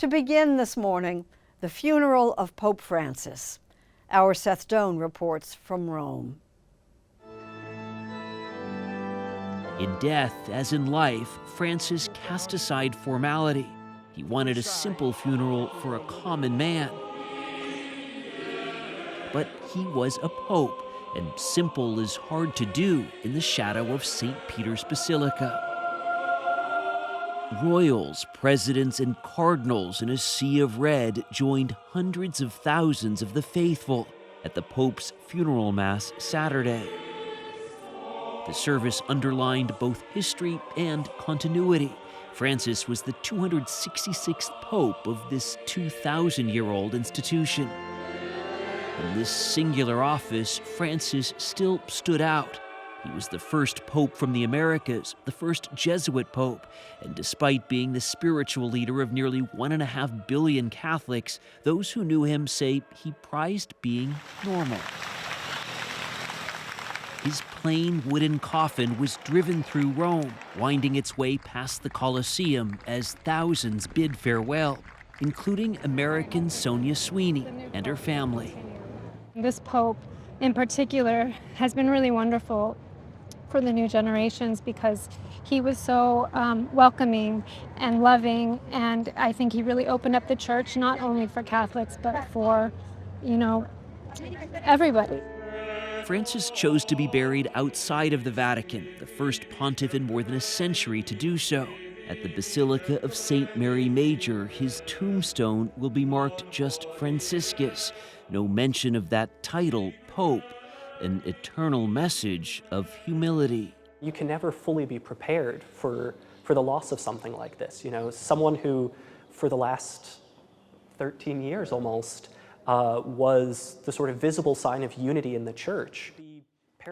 To begin this morning, the funeral of Pope Francis. Our Seth Doane reports from Rome. In death, as in life, Francis cast aside formality. He wanted a simple funeral for a common man. But he was a pope, and simple is hard to do in the shadow of St. Peter's Basilica. Royals, presidents, and cardinals in a sea of red joined hundreds of thousands of the faithful at the Pope's funeral mass Saturday. The service underlined both history and continuity. Francis was the 266th Pope of this 2,000-year-old institution. In this singular office, Francis still stood out. He was the first pope from the Americas, the first Jesuit pope, and despite being the spiritual leader of nearly 1.5 billion Catholics, those who knew him say he prized being normal. His plain wooden coffin was driven through Rome, winding its way past the Colosseum as thousands bid farewell, including American Sonia Sweeney and her family. This pope in particular has been really wonderful for the new generations because he was so welcoming and loving, and I think he really opened up the church not only for Catholics but for, everybody. Francis chose to be buried outside of the Vatican, the first pontiff in more than a century to do so. At the Basilica of St. Mary Major, his tombstone will be marked just Franciscus. No mention of that title, Pope, an eternal message of humility. You can never fully be prepared for the loss of something like this. Someone who, for the last 13 years almost, was the sort of visible sign of unity in the church.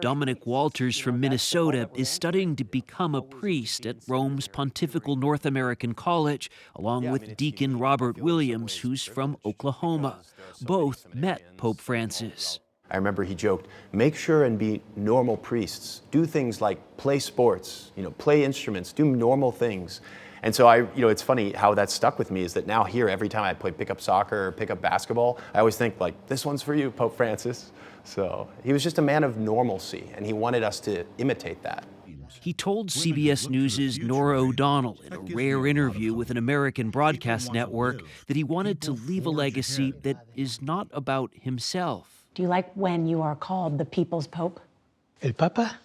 Dominic Walters from Minnesota is studying to become a priest at Rome's Pontifical North American College, along with Deacon Robert Williams, who's from Oklahoma. Both met Pope Francis. I remember he joked, make sure and be normal priests. Do things like play sports, play instruments, do normal things. And so it's funny how that stuck with me is that now here, every time I pick up soccer or pick up basketball, I always think this one's for you, Pope Francis. So he was just a man of normalcy, and he wanted us to imitate that. He told CBS News' Norah O'Donnell in a rare interview with an American broadcast network that he wanted to leave a legacy that is not about himself. Do you like when you are called the people's pope? El Papa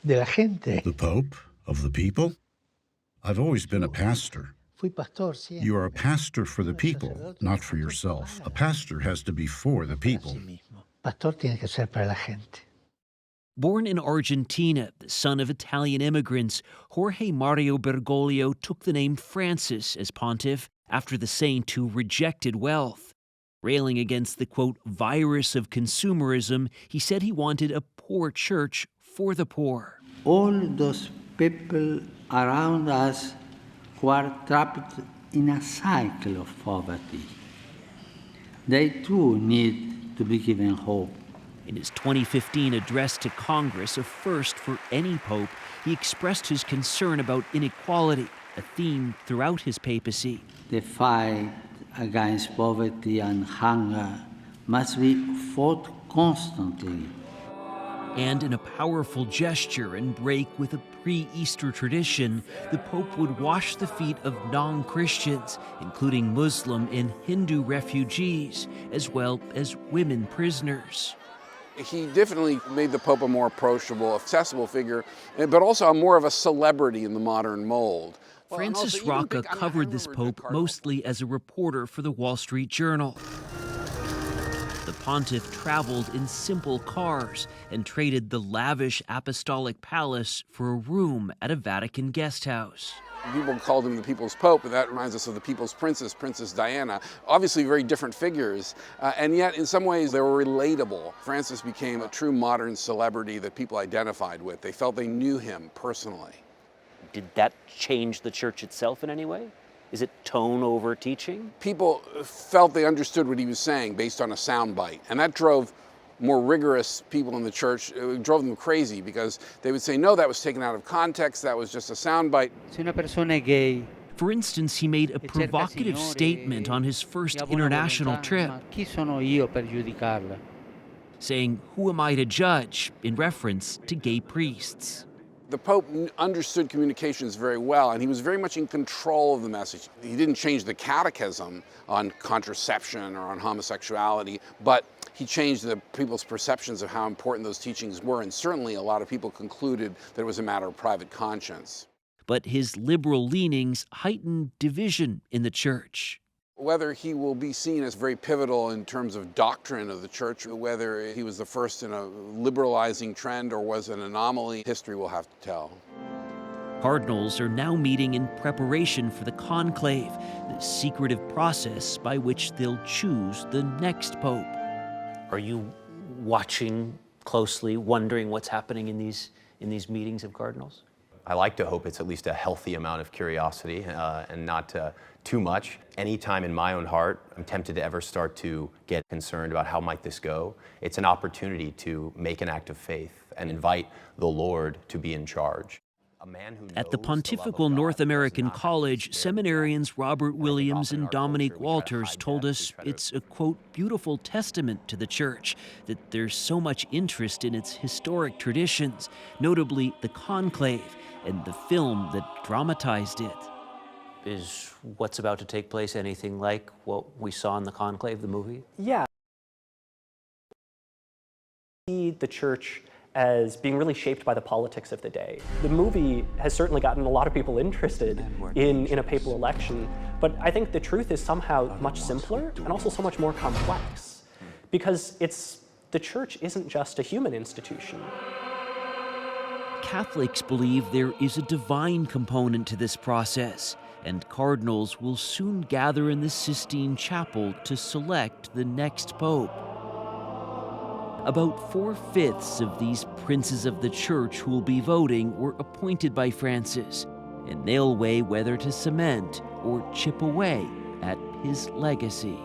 de la gente. The Pope of the people? I've always been a pastor. You are a pastor for the people, not for yourself. A pastor has to be for the people. Pastor tiene que ser para la gente. Born in Argentina, the son of Italian immigrants, Jorge Mario Bergoglio took the name Francis as pontiff after the saint who rejected wealth. Railing against the, quote, virus of consumerism, he said he wanted a poor church for the poor. All those people around us who are trapped in a cycle of poverty, they too need to be given hope. In his 2015 address to Congress, a first for any pope, he expressed his concern about inequality, a theme throughout his papacy. The fight against poverty and hunger must be fought constantly. And in a powerful gesture and break with a pre-Easter tradition, the Pope would wash the feet of non-Christians, including Muslim and Hindu refugees, as well as women prisoners. He definitely made the Pope a more approachable, accessible figure, but also more of a celebrity in the modern mold. Francis Rocca covered this pope mostly as a reporter for the Wall Street Journal. The pontiff traveled in simple cars and traded the lavish apostolic palace for a room at a Vatican guest house. People called him the People's Pope, but that reminds us of the People's Princess, Princess Diana. Obviously very different figures, and yet in some ways they were relatable. Francis became a true modern celebrity that people identified with. They felt they knew him personally. Did that change the church itself in any way? Is it tone over teaching? People felt they understood what he was saying based on a soundbite, and that drove more rigorous people in the church. It drove them crazy because they would say, no, that was taken out of context, that was just a soundbite. Si una persona es gay, For instance, he made a provocative statement on his first international trip, saying, "Who am I to judge?" in reference to gay priests. The Pope understood communications very well, and he was very much in control of the message. He didn't change the catechism on contraception or on homosexuality, but he changed the people's perceptions of how important those teachings were, and certainly a lot of people concluded that it was a matter of private conscience. But his liberal leanings heightened division in the church. Whether he will be seen as very pivotal in terms of doctrine of the church, whether he was the first in a liberalizing trend or was an anomaly, history will have to tell. Cardinals are now meeting in preparation for the conclave, the secretive process by which they'll choose the next pope. Are you watching closely, wondering what's happening in these meetings of cardinals? I like to hope it's at least a healthy amount of curiosity and not too much. Anytime in my own heart I'm tempted to ever start to get concerned about how might this go, it's an opportunity to make an act of faith and invite the Lord to be in charge. At the Pontifical North American College, seminarians Robert Williams and Dominique Walters told us it's a, quote, beautiful testament to the Church that there's so much interest in its historic traditions, notably the conclave and the film that dramatized it. Is what's about to take place anything like what we saw in the conclave, the movie? Yeah. See the church as being really shaped by the politics of the day. The movie has certainly gotten a lot of people interested in a papal election, but I think the truth is somehow much simpler and also so much more complex, because the church isn't just a human institution. Catholics believe there is a divine component to this process, and cardinals will soon gather in the Sistine Chapel to select the next pope. About 4/5 of these princes of the church who will be voting were appointed by Francis, and they'll weigh whether to cement or chip away at his legacy.